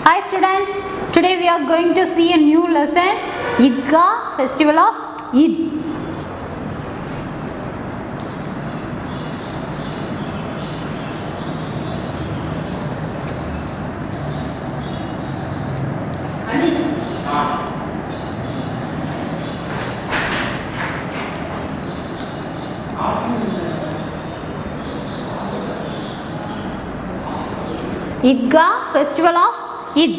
Hi students, today we are going to see a new lesson, Idgah, Festival of Eid. Idgah, Festival of Eid.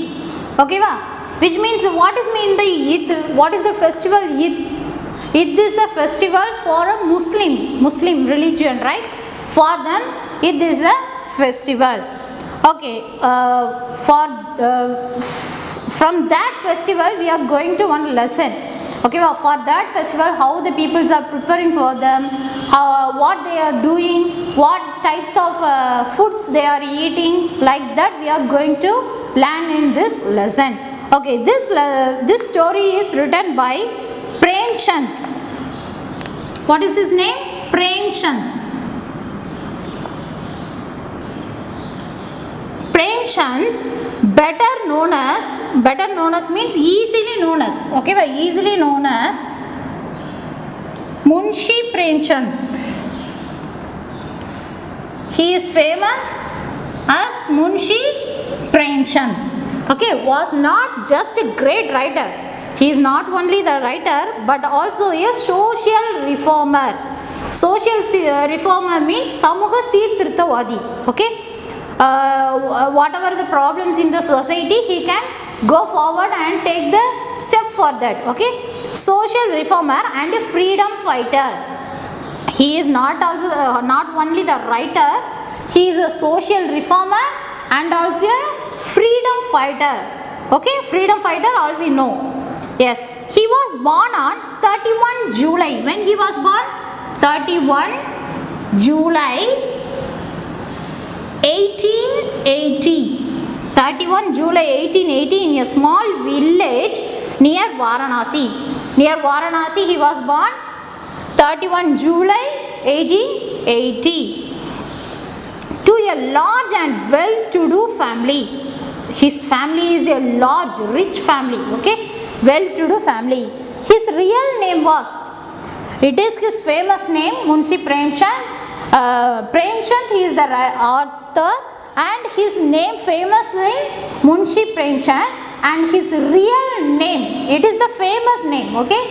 Okay, which means what is mean by Eid? What is the festival Eid? Eid is a festival for a Muslim religion, right? For them, Eid is a festival. Okay, from that festival we are going to one lesson. Okay, for that festival, how the peoples are preparing for them, what they are doing, what types of foods they are eating, like that we are going to learn in this lesson. Okay, this story is written by Premchand. What is his name? Premchand. Premchand, better known as means easily known as, okay, easily known as Munshi Premchand. He is famous as Munshi Premchand. Okay, was not just a great writer. He is not only the writer but also a social reformer. Social reformer means Samuha Seerthirthawadi. Okay. Whatever the problems in the society, he can go forward and take the step for that. Okay, social reformer and a freedom fighter. He is not only the writer, he is a social reformer and also a freedom fighter. Okay, freedom fighter, all we know. Yes, he was born on 31 July. When he was born? 31 July 1880. 31 July 1880 in a small village near Varanasi. Near Varanasi he was born 31 July 1880. To a large and well-to-do family. His family is a large, rich family. Okay, well-to-do family. His real name was, it is his famous name, Munshi Premchand. Premchand, he is the author and his name famous in Munshi Premchand, and his real name, it is the famous name. Okay,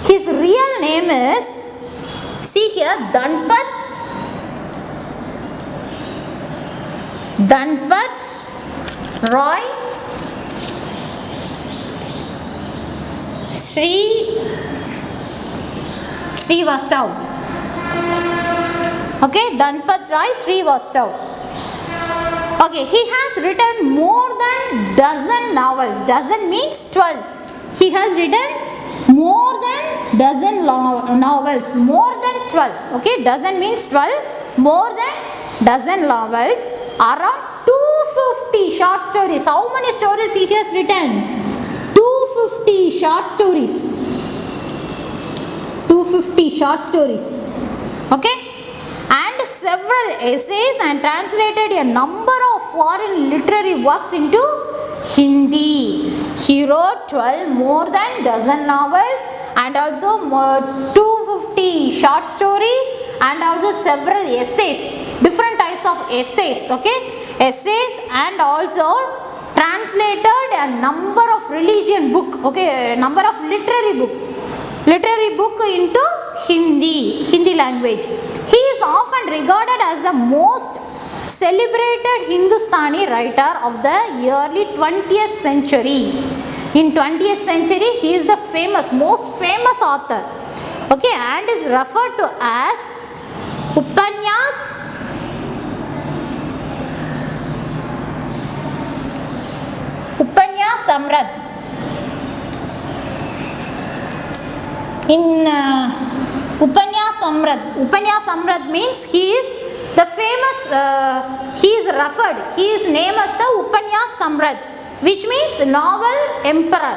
his real name is, see here, Dhanpat Roy Srivastav. Okay, Dhanpat Roy Srivastav. Okay, he has written more than dozen novels. Dozen means 12. He has written more than dozen novels. More than 12. Okay, dozen means 12. More than dozen novels. Around 250 short stories. How many stories he has written? 250 short stories. 250 short stories. Okay. And several essays, and translated a number of foreign literary works into Hindi. He wrote 12 more than dozen novels and also 250 short stories and also several essays, different types of essays. Okay, essays, and also translated a number of religion book. Okay, a number of literary book into Hindi language. He is often regarded as the most celebrated Hindustani writer of the early 20th century. In 20th century, he is the most famous author. Okay, and is referred to as Upanyas Samrat. In Upanyas Samrat means he is the famous, he is referred, he is named as the Upanyas Samrat, which means novel emperor.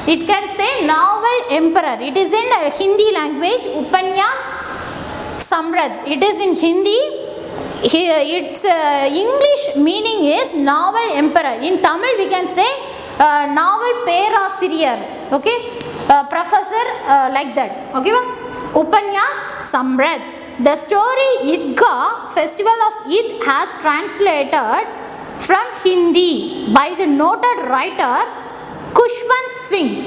It can say novel emperor. It is in Hindi language, Upanyas Samrat. It is in Hindi. its English meaning is novel emperor. In Tamil we can say novel Perasiriyar, okay, professor, like that, okay. Upanyas Samrat. The story Idgah, festival of Eid, has translated from Hindi by the noted writer Khushwant Singh,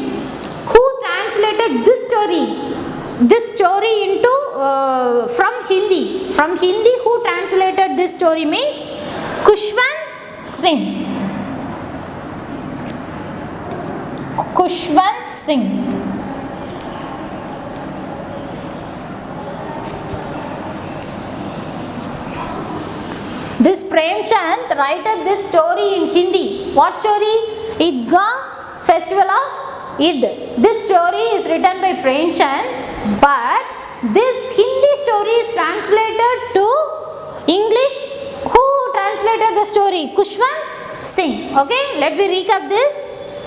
who translated this story into from Hindi. Who translated this story means Khushwant Singh. Khushwant Singh. This Premchand wrote this story in Hindi. What story? Idgah, festival of Eid. This story is written by Premchand, but this Hindi story is translated to English. Who translated the story? Khushwant Singh. Okay, let me recap this.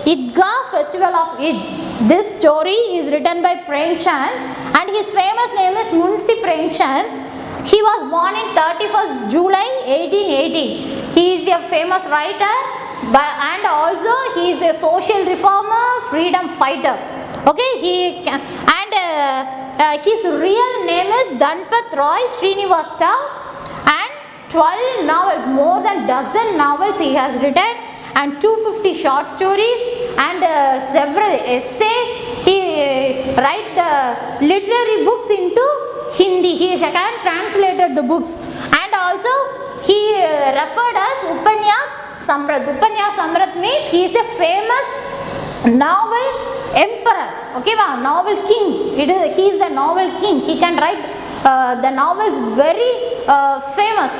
Idgah, festival of Eid. This story is written by Premchand and his famous name is Munshi Premchand. He was born in 31st July 1880. He is a famous writer and also he is a social reformer, freedom fighter. Okay, his real name is Dhanpat Roy Srinivasa, and 12 novels, more than dozen novels he has written, and 250 short stories and several essays. He write the literary books into Hindi. He can translated the books, and also he referred as Upanyas Samrat. Upanyas Samrat means he is a famous novel emperor. Okay, novel king. He is the novel king. He can write the novels very famous.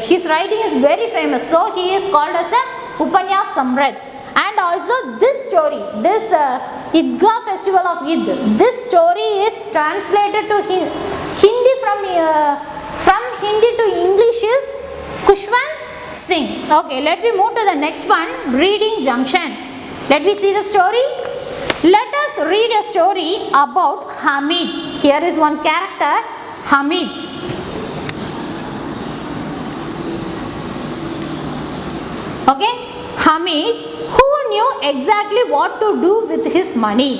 His writing is very famous. So he is called as the Upanyas Samrat. And also this story, this Idgah festival of Eid, this story is translated to Hindi from Hindi to English is Khushwant Singh. Okay, let me move to the next one, Reading Junction. Let me see the story. Let us read a story about Hamid. Here is one character, Hamid. Okay, Hamid, who knew exactly what to do with his money.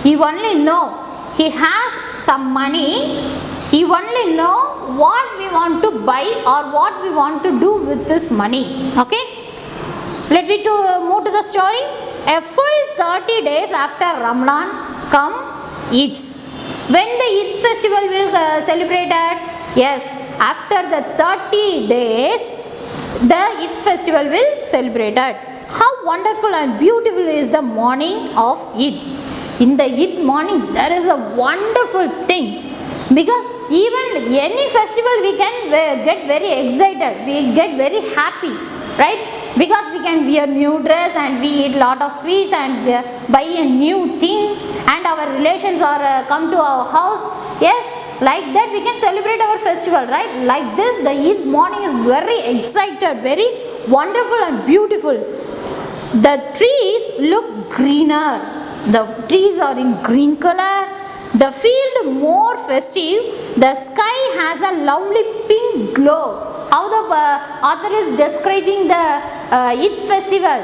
He only know he has some money. He only know what we want to buy or what we want to do with this money. Okay, let me move to the story. A full 30 days after Ramadan come Eids. When the Eid festival will celebrated? Yes, after the 30 days the Eid festival will celebrated. How wonderful and beautiful is the morning of Eid. In the Eid morning there is a wonderful thing, because even any festival we can get very excited, we get very happy, right? Because we can wear new dress and we eat lot of sweets and buy a new thing, and our relations are come to our house. Yes, like that we can celebrate our festival, right? Like this the Eid morning is very excited, very wonderful and beautiful. The trees look greener. The trees are in green color. The field more festive. The sky has a lovely pink glow. How the author is describing the Eid festival.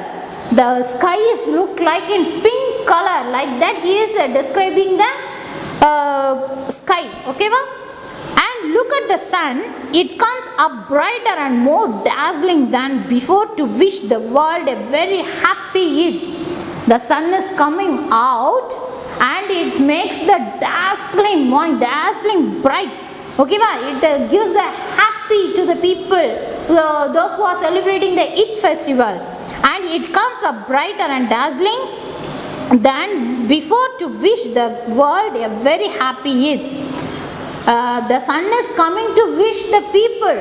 The sky is look like in pink color. Like that he is describing the sky. Okay, and look at the sun. It comes up brighter and more dazzling than before to wish the world a very happy Eid. The sun is coming out and it makes the dazzling morning, dazzling bright. Okay, it gives the happy to the people, those who are celebrating the Eid festival, and it comes up brighter and dazzling than before to wish the world a very happy Eid. The sun is coming to wish the people,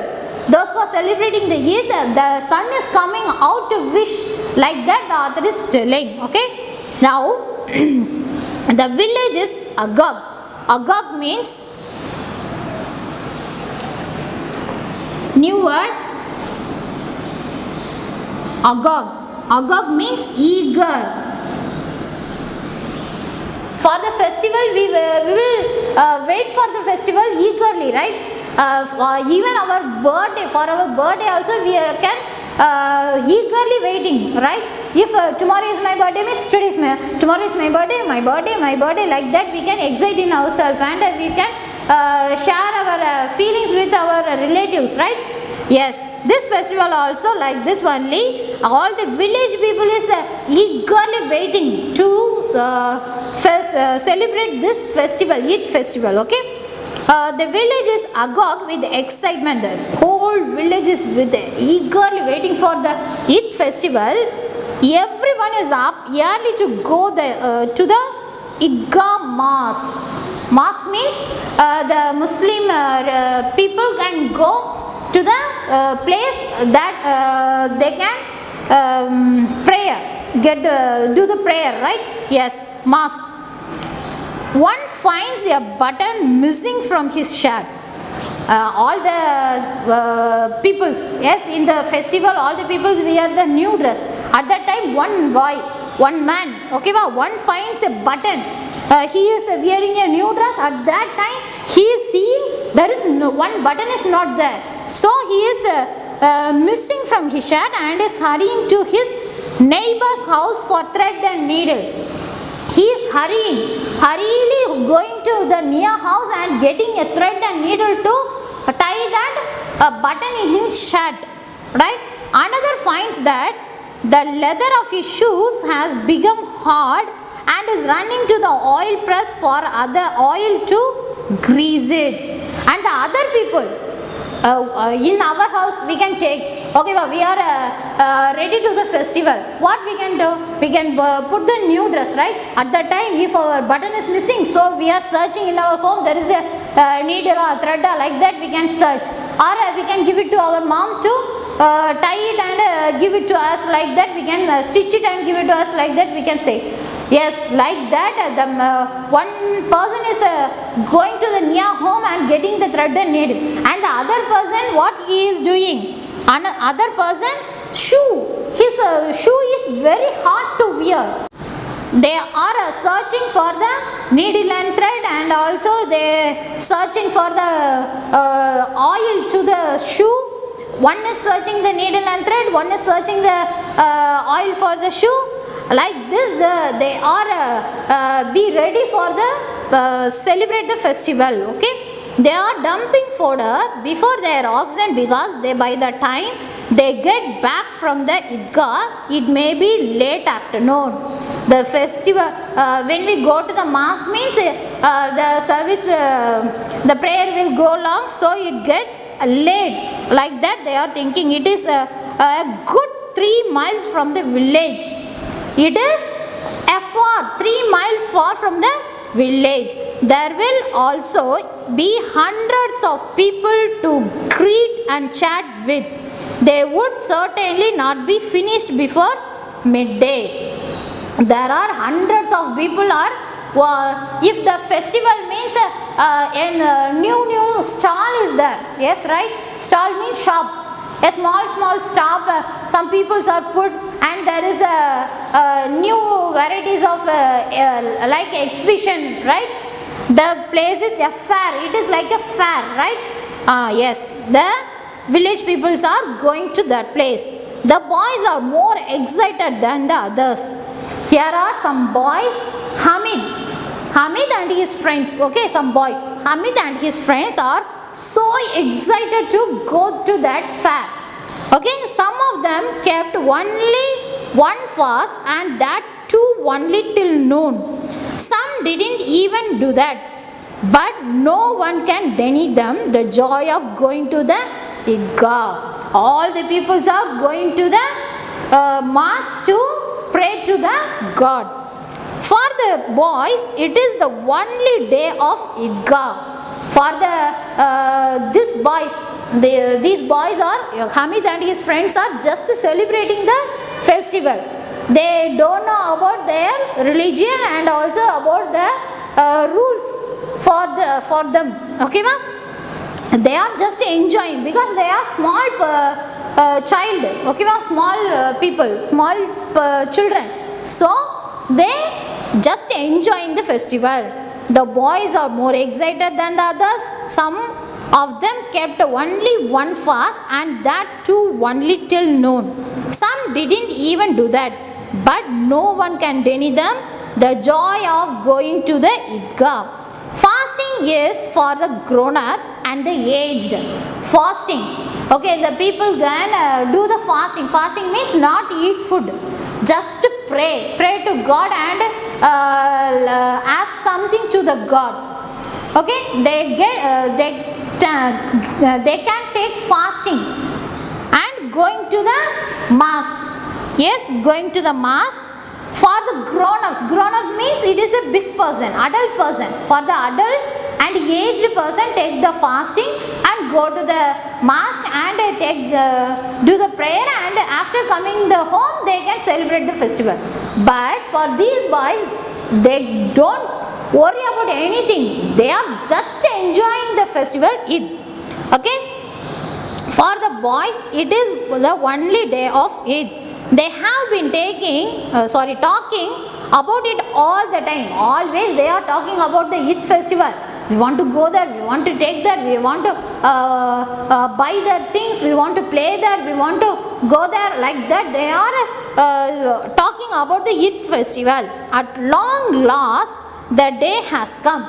those who are celebrating the Eid, the sun is coming out to wish. Like that the author is telling. Okay, now the village is Agag. Agag means new word. Agag. Agag means eager. For the festival we will wait for the festival eagerly, right? even our birthday, for our birthday also we can eagerly waiting, right? If tomorrow is my birthday means tomorrow is my birthday, like that we can excite in ourselves, and we can share our feelings with our relatives, right? Yes, this festival also like this only, all the village people is eagerly waiting to celebrate this festival, Eid festival, okay? The village is agog with excitement. The whole village is with eagerly waiting for the Eid festival. Everyone is up early to go to the Idgah mosque. Mosque means the Muslim people can go to the place that they can do the prayer, right? Yes, mosque. One finds a button missing from his shirt. All the peoples, yes, in the festival all the peoples wear the new dress. At that time one man, okay, one finds a button. He is wearing a new dress. At that time he is seeing there is one button is not there, so he is missing from his shirt and is hurrying to his neighbor's house for thread and needle. He is hurriedly going to the near house and getting a thread and needle to tie that button in his shirt, right? Another finds that the leather of his shoes has become hard and is running to the oil press for other oil to grease it. And the other people in our house we can take, okay, we are ready to the festival. What we can do? We can put the new dress, right? At that time if our button is missing, so we are searching in our home, there is a needle or thread, like that we can search, or we can give it to our mom to tie it and give it to us, like that we can stitch it and give it to us, like that we can say. Yes, like that the one person is going to the near home and getting the thread and needle, and the other person what he is doing, another person his shoe is very hard to wear. They are searching for the needle and thread, and also they searching for the oil to the shoe. One is searching the needle and thread, one is searching the oil for the shoe. Like this they are be ready for the celebrate the festival, okay? They are dumping fodder before their oxen, because they, by the time they get back from the Idgah, it may be late afternoon. The festival when we go to the mosque means the service the prayer will go long, so it get late, like that they are thinking. It is a good 3 miles from the village. It is far 3 miles far from the village. There will also be hundreds of people to greet and chat with. They would certainly not be finished before midday. There are hundreds of people are if the festival means new stall is there, yes, right? Stall means shop, a small stop, some peoples are put, and there is a new varieties of like exhibition, right? The place is a fair, it is like a fair, right? Yes, the village peoples are going to that place. The boys are more excited than the others. Here are some boys, Hamid and his friends, okay, some boys, Hamid and his friends are so excited to go to that fair, okay? Some of them kept only one fast, and that too only till noon. Some didn't even do that, but no one can deny them the joy of going to the Idgah. All the peoples are going to the mosque to pray to the God. For the boys, it is the only day of Idgah. For the these boys are Hamid and his friends are just celebrating the festival. They don't know about their religion and also about the rules for them, okay, ma'am? They are just enjoying because they are small child, okay, ma'am? Small people, small children, so they just enjoying the festival. The boys are more excited than the others. Some of them kept only one fast, and that too only till noon. Some didn't even do that, but no one can deny them the joy of going to the Idgah. Fasting is for the grown-ups and the aged. Fasting. Okay, the people can do the fasting. Fasting means not eat food. Just pray. Pray to God and ask something to the God. Okay, they can take fasting and going to the mosque. Yes, going to the mosque. For the grown-ups, grown-up means it is a big person, adult person. For the adults and aged person, take the fasting and go to the mosque and do the prayer, and after coming the home they can celebrate the festival. But for these boys, they don't worry about anything. They are just enjoying the festival Eid. Okay. For the boys, it is the only day of Eid. They have been talking about it all the time. Always they are talking about the Eid festival. We want to go there, we want to take there, we want to buy the things, we want to play there, we want to go there, like that. They are talking about the Eid festival. At long last, the day has come.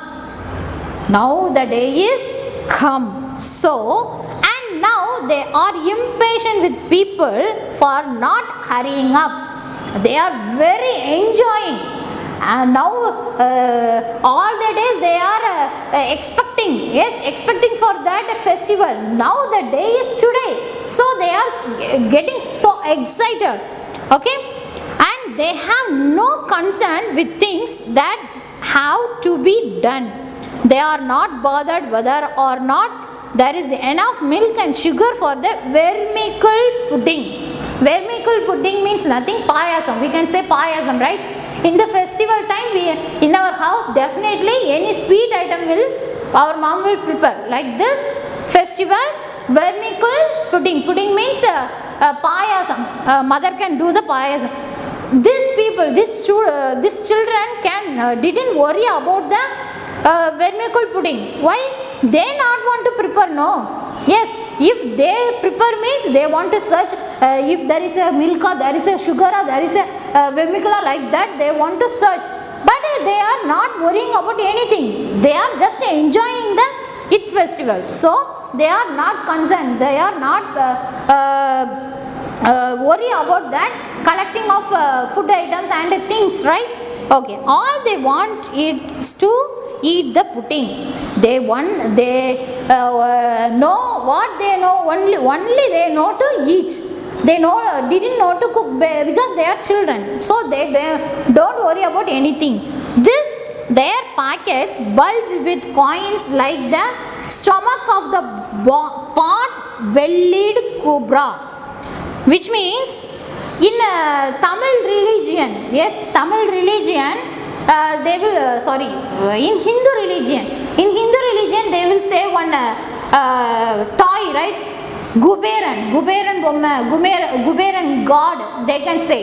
Now the day is come. So, now they are impatient with people for not hurrying up. They are very enjoying, and now all the days they are expecting for that festival. Now the day is today, so they are getting so excited. Okay, and they have no concern with things that have to be done. They are not bothered whether or not there is enough milk and sugar for the vermicle pudding. Vermicle pudding means nothing, payasam. We can say payasam, right? In the festival time, in our house, definitely any sweet item our mom will prepare. Like this festival, vermicle pudding. Pudding means payasam. Mother can do the payasam. These people, these children didn't worry about the vermicle pudding. Why? They not want to prepare, no. Yes, if they prepare means they want to search if there is a milk or there is a sugar or there is a vermicelli, like that they want to search. But they are not worrying about anything. They are just enjoying the Eid festival. So they are not concerned. They are not worry about that collecting of food items and things, right? Okay, all they want is to eat the pudding. They know what they know, only they know to eat. They didn't know to cook because they are children, so they don't worry about anything. Their pockets bulge with coins like the stomach of the pot-bellied cobra, which means in Tamil religion, yes, Tamil religion, they will in Hindu religion they will say one toy, right? Guberan god, they can say.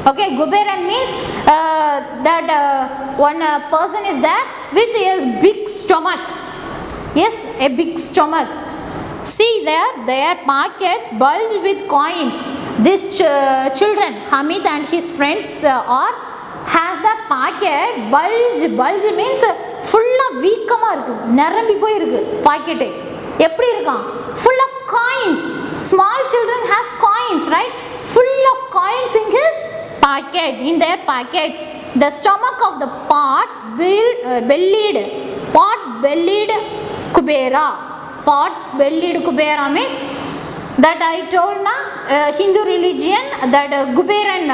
Okay, Guberan means that one person is there with a big stomach. Yes, a big stomach. See there, their pockets bulge with coins. These children, Hamid and his friends has the pocket bulge means full of வீக்கமா இருக்கு, நிரம்பி போய் இருக்கு packet. எப்படி இருக்கான்? Full of coins. Small children has coins, right? Full of coins in his pocket, in their pockets. The stomach of the pot-bellied kubera. Pot-bellied kubera means that I told na Hindu religion that Guberan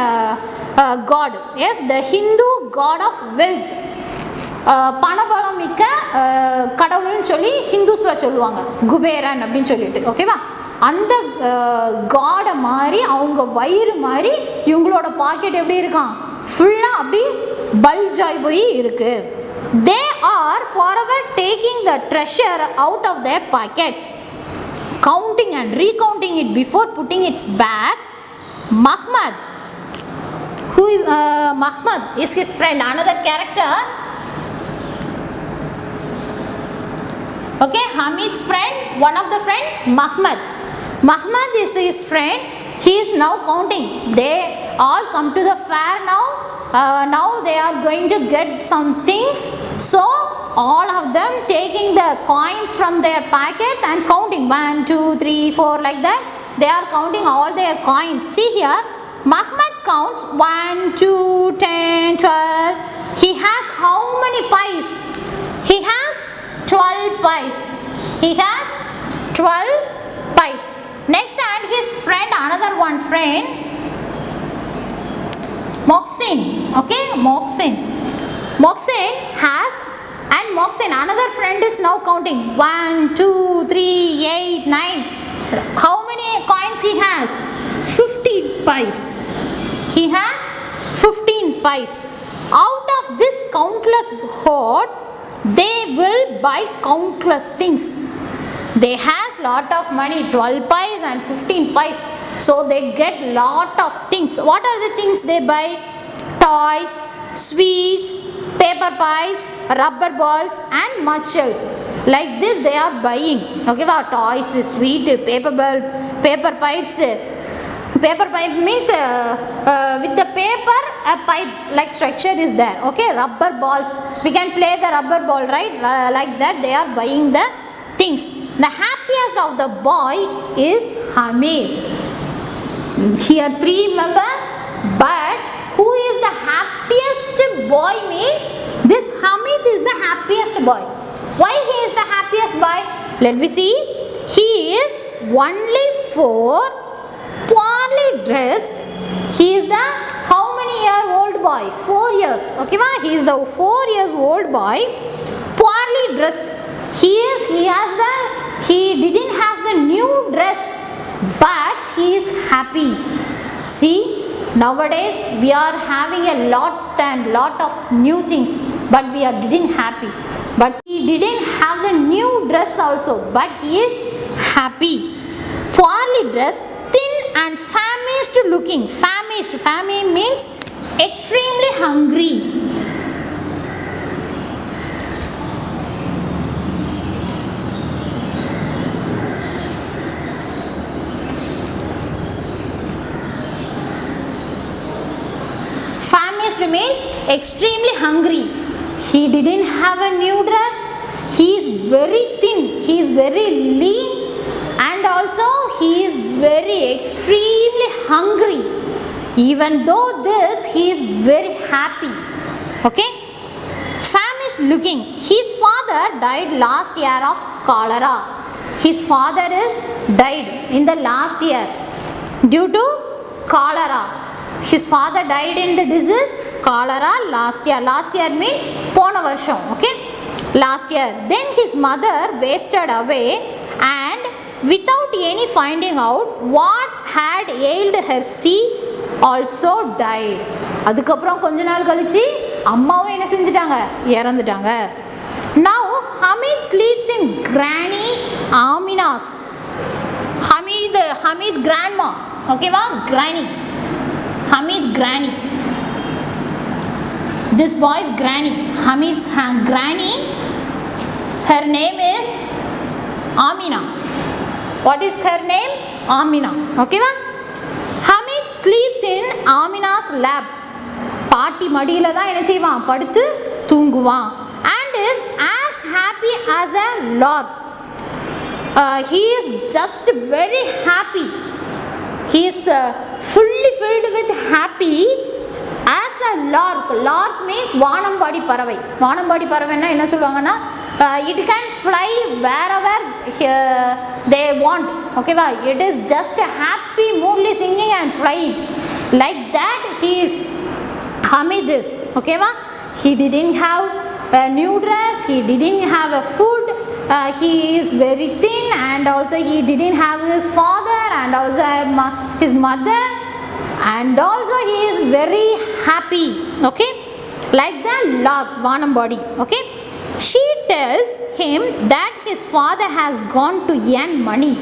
god. Yes, the Hindu god of wealth. பணபலம் மிக்க கடவுள்னு சொல்லி ஹிந்துஸ்ல சொல்லுவாங்க, குபேரன் அப்படின்னு சொல்லிட்டு. ஓகேவா? அந்த காடை மாதிரி அவங்க வயிறு மாதிரி இவங்களோட பாக்கெட் எப்படி இருக்கான்? ஃபுல்லாக அப்படி பல்ஜ் ஆகி போய் இருக்கு. They are forever taking the treasure out of their pockets, counting and recounting it before putting it back. Muhammad, who is Muhammad is his friend, another character. Okay, Hamid's friend, one of the friend, Mahmud. Mahmud is his friend. He is now counting. They all come to the fair now. Now they are going to get some things. So all of them taking the coins from their packets and counting 1, 2, 3, 4 like that. They are counting all their coins. See here, Mahmud counts 1, 2, 10, 12. He has how many pies? He has 12 pies. He has 12 pies. Next, and his friend, another one friend, Mohsin. Okay, Mohsin. Mohsin has, and Mohsin, another friend is now counting 1, 2, 3, 8, 9. How many coins he has? 15 pies. He has 15 pies. Out of this countless hoard, they will buy countless things. They has lot of money, 12 pies and 15 pies. So they get lot of things. What are the things they buy? Toys, sweets, paper pipes, rubber balls and much else. Like this they are buying. Okay, well, toys, sweet, paper bulb, paper pipes. Paper pipe means with the paper a pipe like structure is there. Okay, rubber balls. We can play the rubber ball, right? Like that they are buying the things. The happiest of the boy is Hamid. Here 3 members, but who is the happiest boy means this Hamid is the happiest boy. Why he is the happiest boy? Let me see. He is only 4, poorly dressed. He is the how many year old boy? 4 years. Okay, ma? He is the 4 years old boy, poorly dressed. He didn't have the new dress, but he is happy. See, nowadays we are having a lot of new things, but we are didn't happy. But he didn't have the new dress also, but he is happy. Poorly dressed, thin and famished looking. Famished, famine means extremely hungry. Means extremely hungry. He didn't have a new dress. He is very thin. He is very lean, and also he is very extremely hungry. Even though this, he is very happy. Okay. Famished looking. His father died last year of cholera. His father is died in the last year due to cholera. His father died in the disease cholera last year. Last year means pona varsham. Okay, last year. Then his mother wasted away, and without any finding out what had ailed her, she also died. அதுக்கப்புறம் கொஞ்ச நாள் கழிச்சு அம்மாவும் என்ன செஞ்சிட்டாங்க, இறந்துட்டாங்க. Now Hamid sleeps in Granny Amina's. Hamid's grandma. Okay, va? Granny. Hamid granny. This boy's granny. Hamid's granny. Her name is Amina. What is her name? Amina. Okay, va? Hamid sleeps in Amina's lap. பாட்டி மடியில தான் என்ன செய்வான், படுத்து தூங்குவான். And is as happy as a lark. He is just very happy. He is fully filled with happy as a lark. Lark means வானம்பாடி பறவை. வானம்பாடி பறவைன்னா என்ன சொல்லுவாங்கன்னா, it can fly wherever they want. Okay, va? It is just a happy moodily singing and flying. Like that he is. Hamid is. Okay, va? He didn't have a new dress. He didn't have a food. He is very thin, and also he didn't have his father and also his mother, and also he is very happy. Okay, like the lark, Vanambadi. Okay, she tells him that his father has gone to earn money.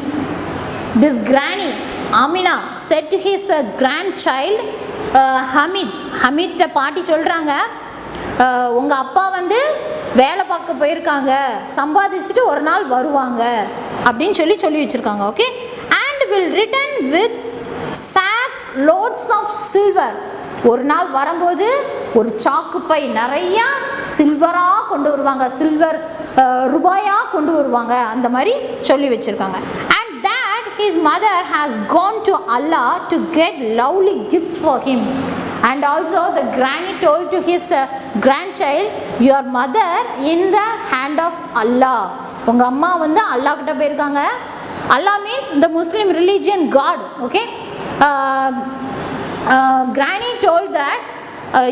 This granny Amina said to his grandchild Hamid. Hamid's பாட்டி சொல்றாங்க, உங்க அப்பா வந்து வேலை பார்க்க போயிருக்காங்க, சம்பாதிச்சுட்டு ஒரு நாள் வருவாங்க அப்படின்னு சொல்லி வச்சுருக்காங்க. Okay, and will return with sack loads of silver. ஒரு நாள் வரும்போது ஒரு சாக்குப்பை நிறையா சில்வராக கொண்டு வருவாங்க, சில்வர் ரூபாயாக கொண்டு வருவாங்க, அந்த மாதிரி சொல்லி வச்சுருக்காங்க. And that his mother has gone to Allah to get lovely gifts for him. And also the granny told to his grandchild, your mother in the hand of Allah. உங்கள் அம்மா வந்து அல்லாஹ் கிட்ட போயிருக்காங்க. Allah means the Muslim religion God. Okay, granny told that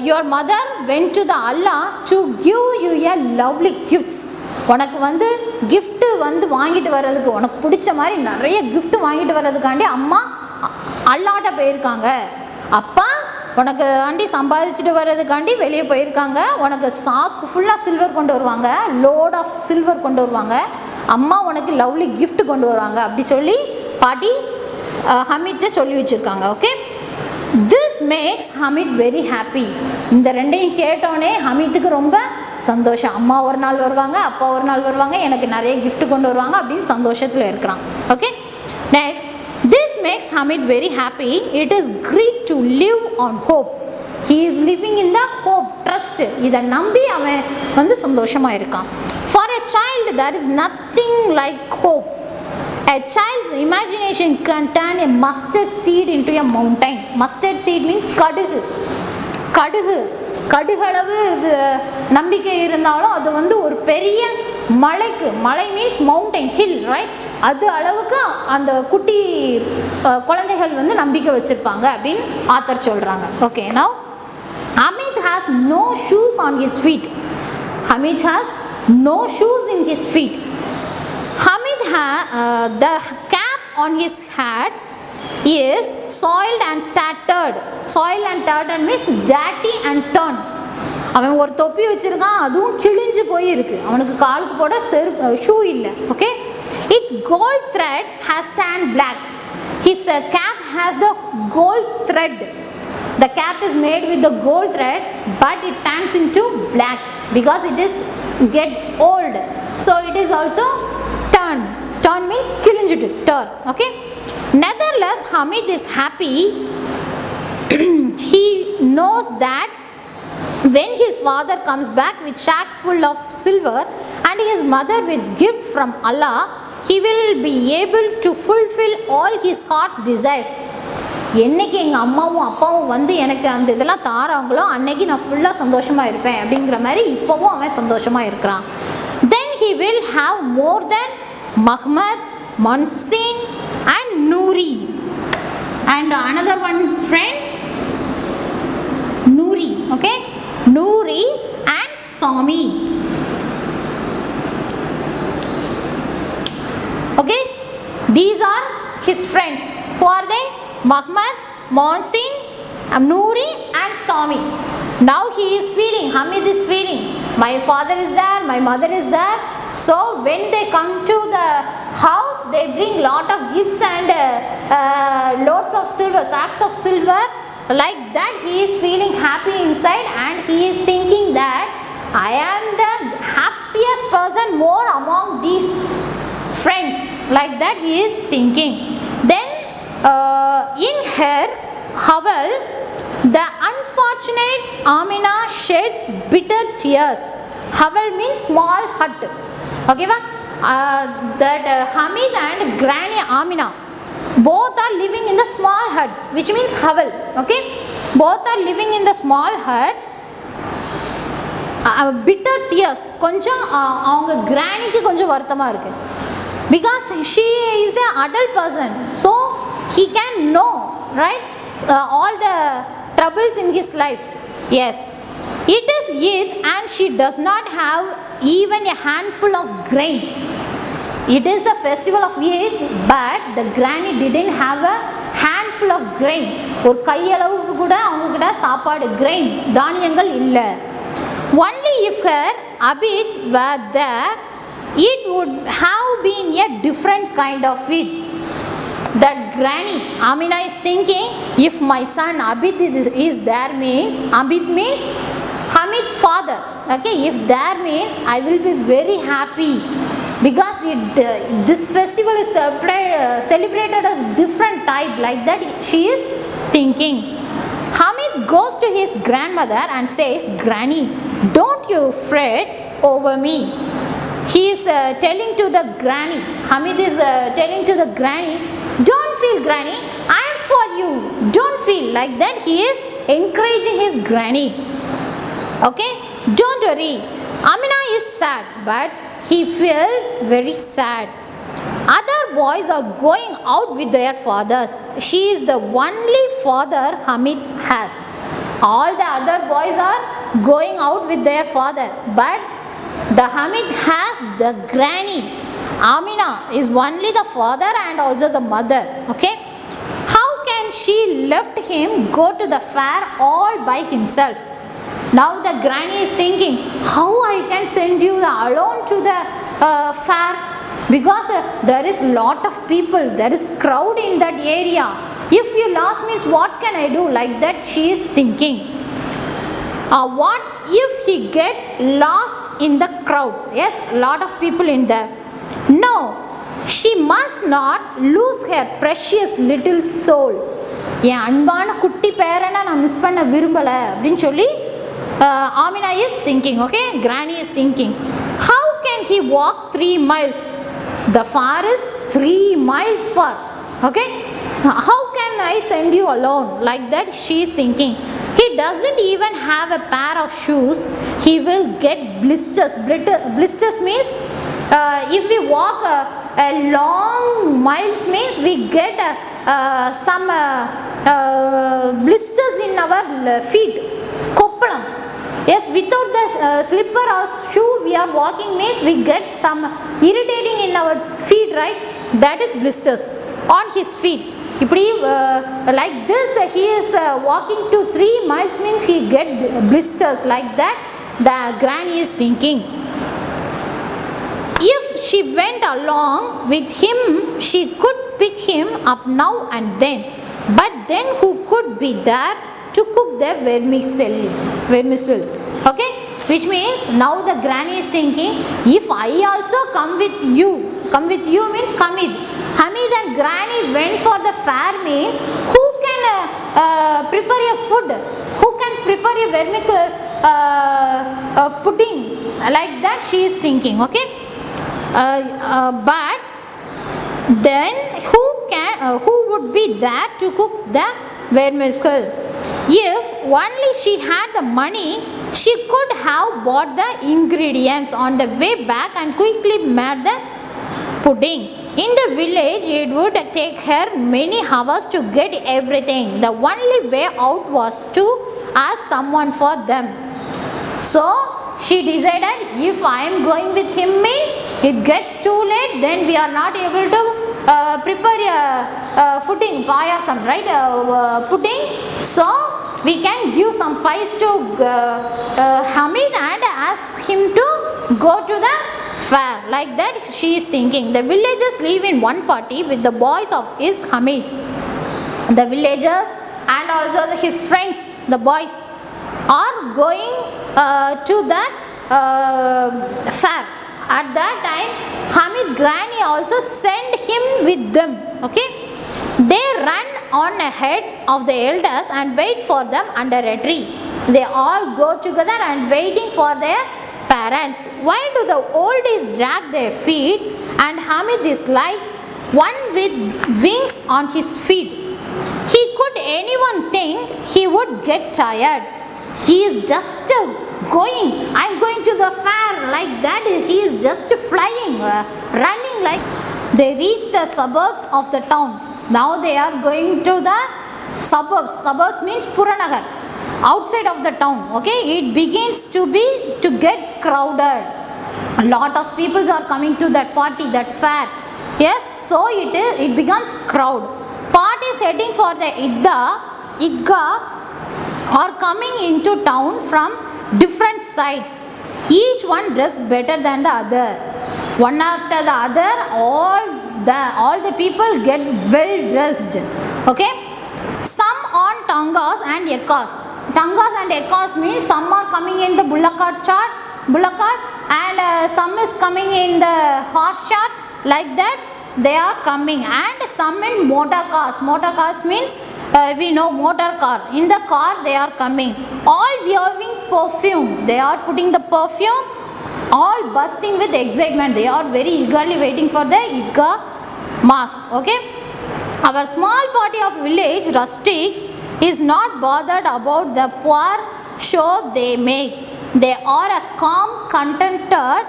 your mother went to the Allah to give you a lovely gifts. உனக்கு வந்து gift வந்து வாங்கிட்டு வர்றதுக்கு, உனக்கு பிடிச்ச மாதிரி நிறைய கிஃப்ட் வாங்கிட்டு வர்றதுக்காண்டி அம்மா அல்லாட்ட போயிருக்காங்க. அப்பா உனக்கு ஆண்டி சம்பாதிச்சுட்டு வர்றதுக்காண்டி வெளியே போயிருக்காங்க. உனக்கு சாக்கு ஃபுல்லாக சில்வர் கொண்டு வருவாங்க, லோட் ஆஃப் சில்வர் கொண்டு வருவாங்க. அம்மா உனக்கு லவ்லி கிஃப்ட் கொண்டு வருவாங்க அப்படி சொல்லி பாட்டி ஹமீத்தை சொல்லி வச்சுருக்காங்க. Okay, this makes Hamid very happy. இந்த ரெண்டையும் கேட்டோடனே ஹமீத்துக்கு ரொம்ப சந்தோஷம். அம்மா ஒரு நாள் வருவாங்க, அப்பா ஒரு நாள் வருவாங்க, எனக்கு நிறைய கிஃப்ட் கொண்டு வருவாங்க அப்படின்னு சந்தோஷத்தில் இருக்கிறான். Okay, next, this makes Hamid very happy. It is great to live on hope. He is living in the hope, trust. இதை நம்பி அவன் வந்து சந்தோஷமாக இருக்கான். For a child there is nothing like hope. A child's imagination can turn a mustard seed into a mountain. Mustard seed means கடுகளவு நம்பிக்கை இருந்தாலும் அது வந்து ஒரு பெரிய மலைக்கு, மலை மீன்ஸ் மவுண்டைன், ஹில், ரைட், அது அளவுக்கு அந்த குட்டி குழந்தைகள் வந்து நம்பிக்கை வச்சுருப்பாங்க அப்படின்னு ஆத்தர் சொல்கிறாங்க. Okay, now Hamid has no shoes on his feet. Hamid has no shoes in his feet. Hamid the cap on his hat is soiled and tattered. Soiled and tattered means dirty and torn. அவன் ஒரு தொப்பி வச்சுருக்கான், அதுவும் கிழிஞ்சு போய் இருக்கு. அவனுக்கு காலுக்கு போட ஷூ இல்லை. Okay, its gold thread has turned black. His cap has the gold thread. The cap is made with the gold thread, but it turns into black because it is get old. So it is also turn. Turn means kilinjittu, turn. Okay. Nevertheless, Hamid is happy. He knows that when his father comes back with sacks full of silver and his mother with gift from Allah, he will be able to fulfill all his heart's desires. என்னைக்கு எங்கள் அம்மாவும் அப்பாவும் வந்து எனக்கு அந்த இதெல்லாம் தாராங்களோ அன்னைக்கு நான் ஃபுல்லாக சந்தோஷமாக இருப்பேன் அப்படிங்கிற மாதிரி இப்போவும் அவன் சந்தோஷமாக இருக்கிறான். Then he will have more than Mahmud, Monsin and Noori. And another one friend, Noori. Okay, Noori and Sami. Okay, these are his friends. Who are they? Mahmud, Monsin, Noori and Sami. Now he is feeling, Hamid is feeling, my father is there, my mother is there. So when they come to the house, they bring lot of gifts and loads of silver, sacks of silver. Like that he is feeling happy inside and he is thinking that I am the happiest person more among these friends. Like that he is thinking. Then in her hovel, the unfortunate Amina sheds bitter tears. Hovel means small hut. Okay, that Hamid and Granny Amina both are living in the small hut, which means hovel. Okay, both are living in the small hut. Bitter tears. கொஞ்சம் அவங்க கிராணிக்கு கொஞ்சம் வருத்தமாக இருக்கு. Because she is an adult person, so he can know, right, all the troubles in his life. Yes, it is Eid and she does not have even a handful of grain. It is a festival of Eid, but the granny didn't have a handful of grain. ஒரு கையளவுக்கு கூட அவங்க கிட்ட சாப்பாடு grain தானியங்கள் இல்லை. Only if her Abid were there, it would have been a different kind of Eid. That granny Amina is thinking, if my son Abid is there means, Abid means Hamid father. Okay, if there means I will be very happy because this festival is celebrated as different type, like that she is thinking. Hamid goes to his grandmother and says, Granny, don't you fret over me. He is telling to the granny, Hamid is telling to the granny, don't feel granny, I am for you, don't feel, like that he is encouraging his granny. Okay, don't worry. Amina is sad, but he felt very sad. Other boys are going out with their fathers. She is the only father Hamid has. All the other boys are going out with their father, but the Hamid has the granny. Amina is only the father and also the mother. Okay, how can she left him go to the fair all by himself? Now the granny is thinking, how I can send you alone to the fair, because there is lot of people, there is crowd in that area. If you lost means what can I do? Like that she is thinking. What if he gets lost in the crowd? Yes, lot of people in there. No, she must not lose her precious little soul. என் அன்பான குட்டி பேரனை நான் miss பண்ண விரும்பலை அப்படின்னு சொல்லி Amina is thinking. Okay, granny is thinking, how can he walk 3 miles? The far is 3 miles far. Okay, how can I send you alone? Like that she is thinking. He doesn't even have a pair of shoes. He will get blisters. Blisters means if we walk a long miles means we get some blisters in our feet. Koppalam. Yes, without the slipper or shoe we are walking means we get some irritating in our feet, right? That is blisters on his feet. Like this he is walking to 3 miles means he get blisters, like that the granny is thinking. If she went along with him, she could pick him up now and then, but then who could be there to cook the vermicelli? Okay, which means now the granny is thinking, if I also come with you means Hamid and granny went for the fair means who can prepare a food, who can prepare a vermicelli pudding, like that she is thinking. Okay, but then who would be there to cook the vermicelli? If only she had the money, she could have bought the ingredients on the way back and quickly made the pudding. In the village, it would take her many hours to get everything. The only way out was to ask someone for them. So she decided, if I am going with him means it gets too late, then we are not able to prepare a pudding, payasam, right? Pudding. So we can give some pies to Hamid and ask him to go to the fair. Like that she is thinking. The villagers live in one party with the boys of his Hamid. The villagers and also his friends, the boys, are going to that fair. At that time Hamid granny also sent him with them. Okay, they run on ahead of the elders and wait for them under a tree. They all go together and waiting for their parents. Why do the oldies drag their feet and Hamid is like one with wings on his feet? Could anyone think he would get tired? He is just going, I am going to the fair, like that he is just flying, running. Like they reach the suburbs of the town. Now they are going to the suburbs. Suburbs means Puranagar, outside of the town. Okay, it begins to get crowded. A lot of people are coming to that party, that fair. Yes, so it becomes crowd. Parties heading for the Idgah are coming into town from different sides. Each one dressed better than the other. One after the other, all the people get well dressed. Okay, some on tangas and yakas. Tangas and ekas means some are coming in the bullock cart and some is coming in the horse cart, like that they are coming, and some in motor cars. Motor cars means we know motor car. In the car they are coming, all wearing perfume. They are putting the perfume, all bursting with excitement. They are very eagerly waiting for the Idgah mask. Okay. Our small party of village rustics is not bothered about the poor show they make. They are a calm, contented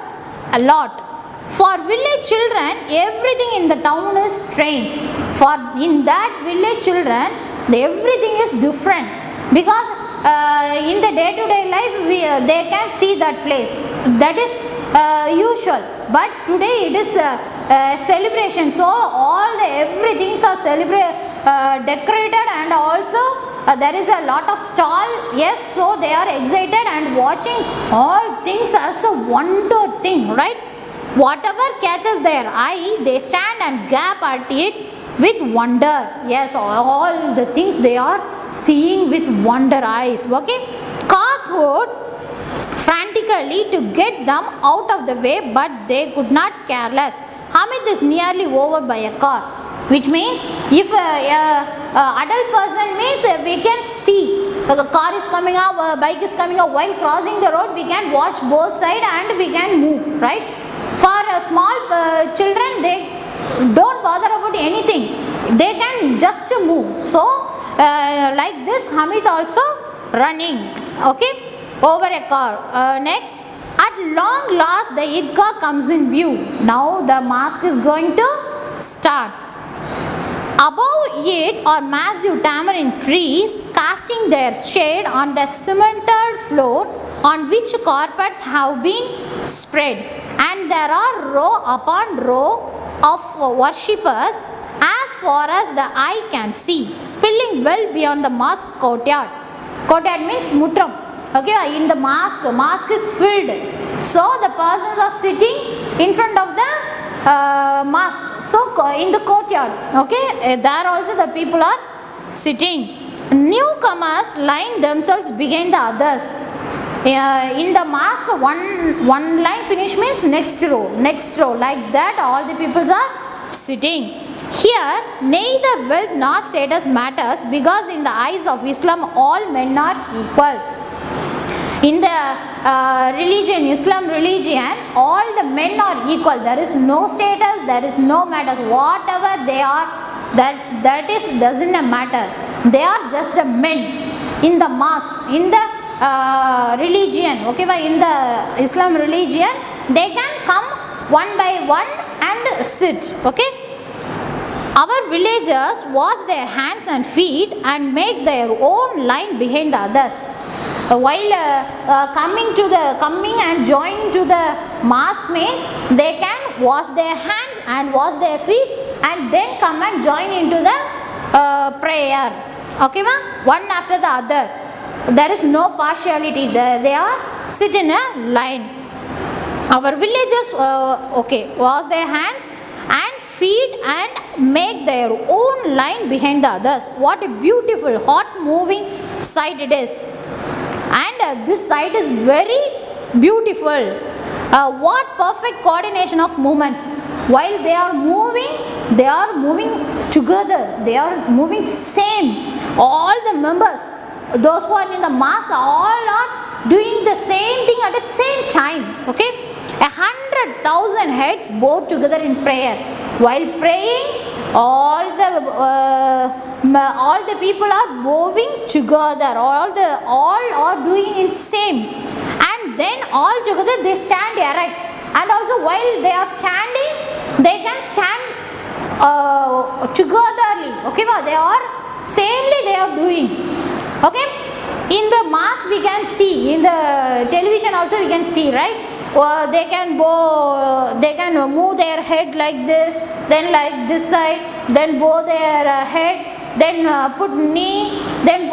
lot. For village children, everything in the town is strange. For in that village children, everything is different, because in the day-to-day life they can see that place. That is usual. But today it is celebration. So all the everything are decorated, and also there is a lot of stall. Yes, so they are excited and watching all things as a wonder thing, right? Whatever catches their eye, they stand and gap at it with wonder. Yes, all the things they are seeing with wonder eyes. Okay, cars rode frantically to get them out of the way, but they could not care less. Hamid is nearly over by a car, which means if adult person means we can see the car is coming up, bike is coming up. While crossing the road, we can watch both sides and we can move, right? For small children, they don't bother about anything. They can just move. So like this, Hamid also running, okay, over a car. Next, at long last the Idgah comes in view. Now the mask is going to start. Above it are massive tamarind trees casting their shade on the cemented floor on which carpets have been spread, and there are row upon row of worshippers as far as the eye can see, spilling well beyond the mosque courtyard. Courtyard means mutram. Okay, in the mosque is filled. So the persons are sitting in front of the mosque. So in the courtyard, okay, there also the people are sitting. Newcomers line themselves behind the others. In the mosque, one line finish means next row, like that all the peoples are sitting. Here neither wealth nor status matters, because in the eyes of Islam all men are equal. In the religion, Islam religion, all the men are equal. There is no status, there is no matters. Whatever they are, that is doesn't matter. They are just a men. In the mosque, in the religion, okay, in the Islam religion, they can come one by one and sit, okay. Our villagers wash their hands and feet and make their own line behind the others. While coming and joining to the mosque means they can wash their hands and wash their feet and then come and join into the prayer, okay ma, one after the other. There is no partiality. They are sit in a line. Our villagers wash their hands and feet and make their own line behind the others. What a beautiful, hot moving sight it is. And this sight is very beautiful. What perfect coordination of movements. While they are moving together. They are moving same. All the members, those who are in the mosque, all are doing the same thing at the same time. Okay, 100,000 heads bowed together in prayer. While praying, all the people are bowing together. All are doing in same, and then all together they stand erect. And also while they are standing, they can stand togetherly. Okay, they are samely they are doing. Okay, in the mosque we can see, in the television also we can see, right? They can bow, they can move their head like this, then like this side, then bow their head, then put knee, then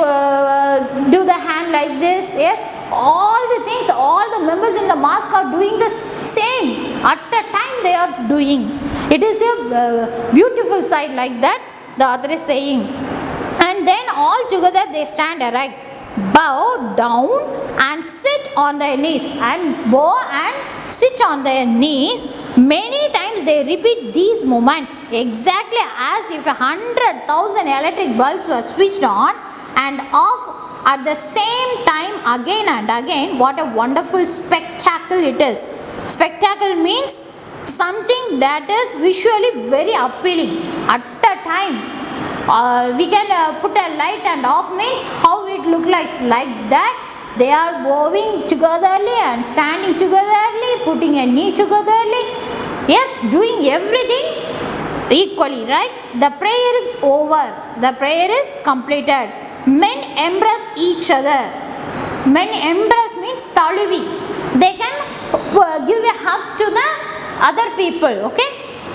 do the hand like this. Yes, all the things, all the members in the mosque are doing the same at a time they are doing. It is a beautiful sight, like that the author is saying. And then all together they stand erect. bow down and sit on their knees, and bow and sit on their knees. Many times they repeat these movements exactly as if 100,000 electric bulbs were switched on and off at the same time again and again. What a wonderful spectacle it is. Spectacle means something that is visually very appealing. At a time we can put a light and off means how it look like that. They are bowing togetherly and standing togetherly, putting a knee togetherly. Yes, doing everything equally, right? The prayer is over. The prayer is completed. Men embrace each other. Men embrace means taluvi. They can give a hug to the other people, okay?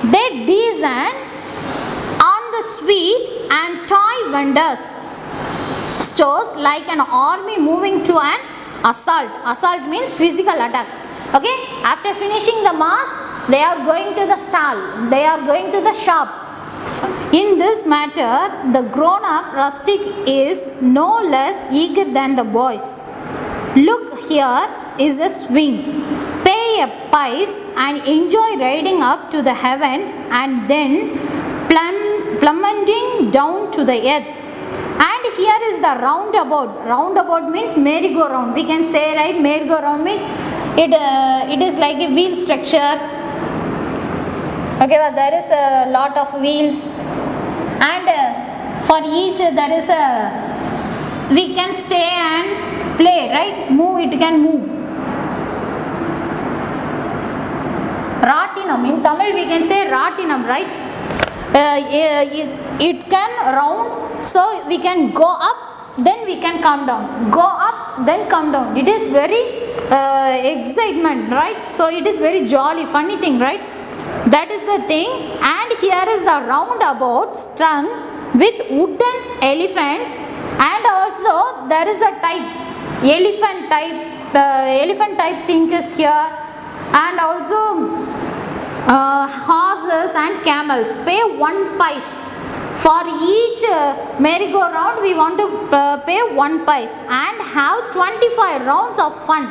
They descend on the sweet and toy vendors stores like an army moving to an assault. Assault means physical attack. Okay, after finishing the mass, they are going to the stall, they are going to the shop. In this matter, the grown-up rustic is no less eager than the boys. Look, here is a swing. Pay a pice and enjoy riding up to the heavens and then plummeting down to the earth. And here is the roundabout. Roundabout means merry-go-round. We can say, right, merry-go-round means it is like a wheel structure. Okay, but there is a lot of wheels, and for each there is a, we can stay and play, right? Move, it can move. Ratinam, in Tamil we can say Ratinam, right? It can round, so we can go up, then we can come down, go up, then come down. It is very excitement, right? So it is very jolly, funny thing, right? That is the thing. And here is the roundabout strung with wooden elephants, and also there is the type, elephant type thing is here, and also horses and camels. Pay 1 pice. For each merry-go-round we want to pay 1 pice and have 25 rounds of fun.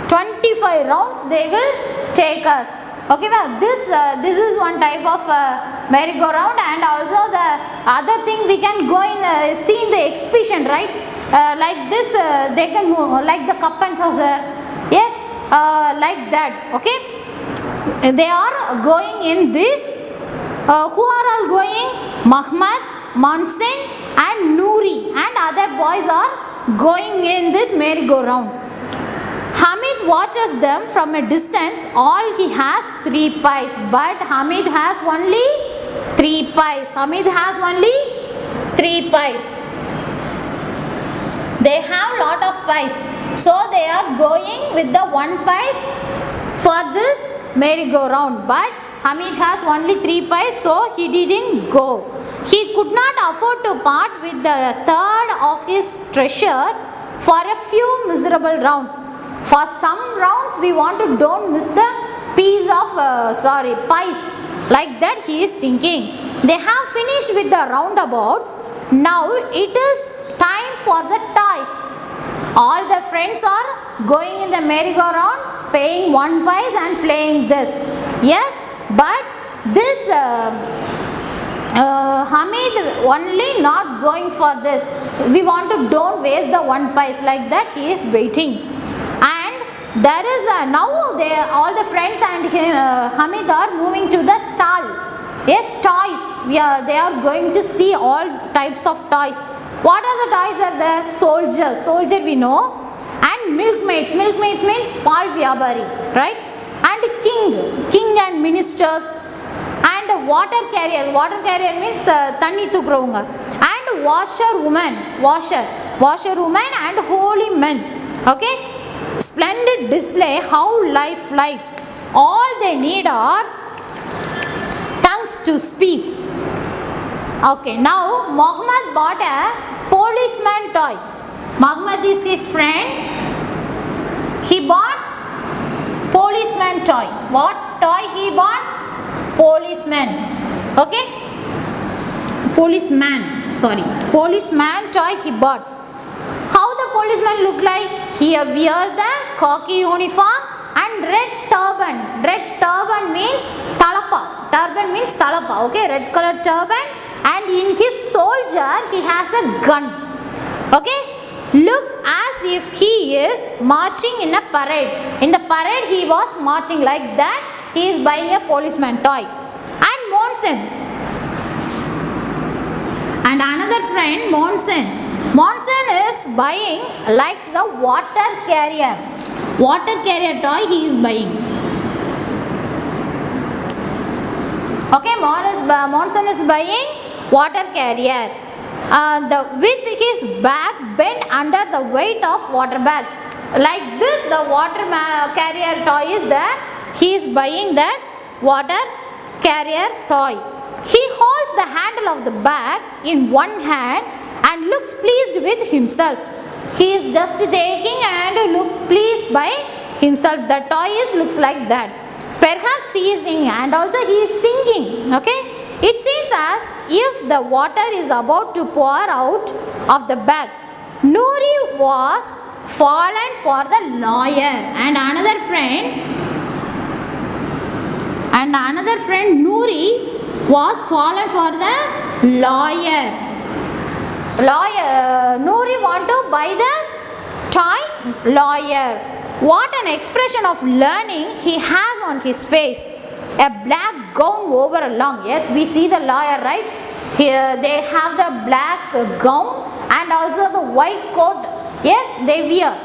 25 rounds they will take us. Okay, well, this is one type of merry-go-round, and also the other thing we can go in see in the exhibition, right? Like this they can move, like the cup and saucer. Yes, like that. Okay. They are going in this. Who are all going? Muhammad, Mansin and Noori and other boys are going in this merry-go-round. Hamid watches them from a distance. All he has 3 pies, but Hamid has only 3 pies. Hamid has only 3 pies. They have lot of pies, so they are going with the 1 pies for this merry-go-round, but Hamid has only 3 pies, so he didn't go. He could not afford to part with the third of his treasure for a few miserable rounds. For some rounds we want to don't miss the piece of pies. Like that he is thinking. They have finished with the roundabouts. Now it is time for the toys. All the friends are going in the merry-go-round, paying 1 pice and playing this. Yes, but this Hamid only not going for this. We want to don't waste the 1 pice, like that he is waiting. And there is now all the friends and Hamid are moving to the stall. Yes, toys. They are going to see all types of toys. What are the toys are there? Soldier we know, and milkmaids. Milkmaids means Paal Vyabari, right? And king and ministers, and water carrier. Water carrier means thanni thukravanga, and washer woman and holy men. Okay, splendid display how life like. All they need are tongues to speak. Okay, now Muhammad bought a policeman toy. Muhammad is his friend. He bought policeman toy. What toy he bought? Policeman. Okay? Policeman toy he bought. How the policeman look like? He wear the khaki uniform and red turban. Red turban means talapa. Turban means talapa. Okay, red color turban, and in his soldier he has a gun. Okay. Looks as if he is marching in a parade. In the parade he was marching like that. He is buying a policeman toy. And Monson. And another friend, Monson. Monson is buying, likes the water carrier. Water carrier toy he is buying. Okay, Monson is buying water carrier. With his back bent under the weight of water bag. Like this, the water carrier toy is there. He is buying that water carrier toy. He holds the handle of the bag in one hand and looks pleased with himself. He is just taking and look pleased by himself. The toy looks like that. Perhaps he is singing, and also he is singing. Okay. It seems as if the water is about to pour out of the bag. Noori was fallen for the lawyer, and another friend Noori was fallen for the lawyer. Noori want to buy the toy lawyer. What an expression of learning he has on his face. A black gown over a long. Yes, we see the lawyer, right? Here they have the black gown and also the white coat. Yes, they wear.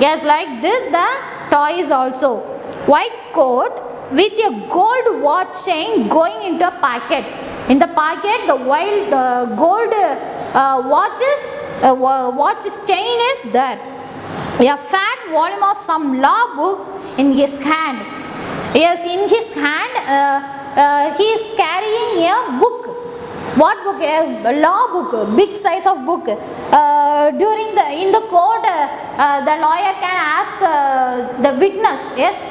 Yes, like this the toy is also. White coat with a gold watch chain going into a pocket. In the pocket, the white gold watch chain is there. A fat volume of some law book in his hand. Yes, in his hand he is carrying a book. What book? A law book, big size of book. In the court, the lawyer can ask the witness. Yes,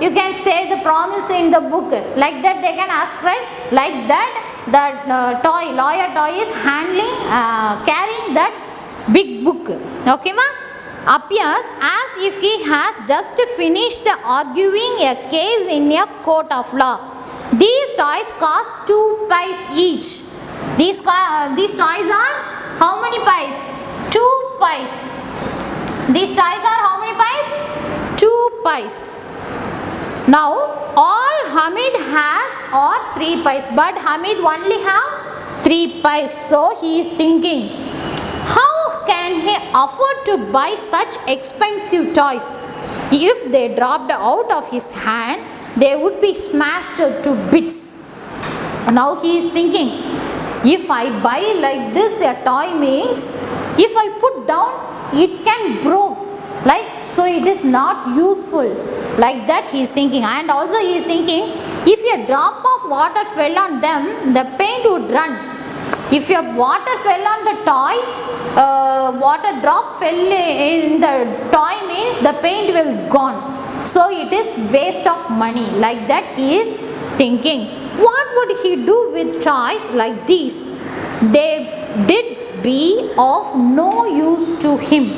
you can say the promise in the book. Like that they can ask, right? Like that, the lawyer toy is handling, carrying that big book. Okay, ma? Appears as if he has just finished arguing a case in a court of law. These toys cost 2 pice each. These toys are how many pice? 2 pice. These toys are how many pice? 2 pice. Now all Hamid has are 3 pice, but Hamid only have 3 pice. So he is thinking, how can he afford to buy such expensive toys? If they dropped out of his hand, they would be smashed to bits. Now he is thinking, if I buy like this a toy means, if I put down, it can break. Like, so it is not useful. Like that he is thinking. And also he is thinking, if a drop of water fell on them, the paint would run. If your water fell on the toy, water drop fell in the toy means the paint will gone. So it is waste of money. Like that he is thinking. What would he do with toys like these? They did be of no use to him.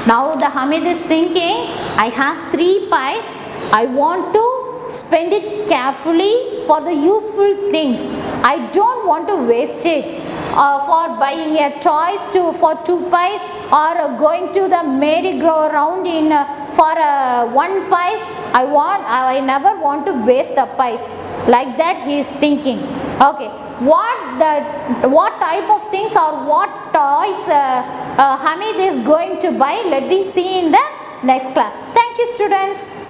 Now the Hamid is thinking, I has 3 pies. I want to spend it carefully for the useful things. I don't want to waste it. For buying a toys for 2 pies, or going to the merry-go-round for 1 pies. I never want to waste the pies. Like that he is thinking. Okay, what type of things or what toys Hamid is going to buy? Let me see in the next class. Thank you, students.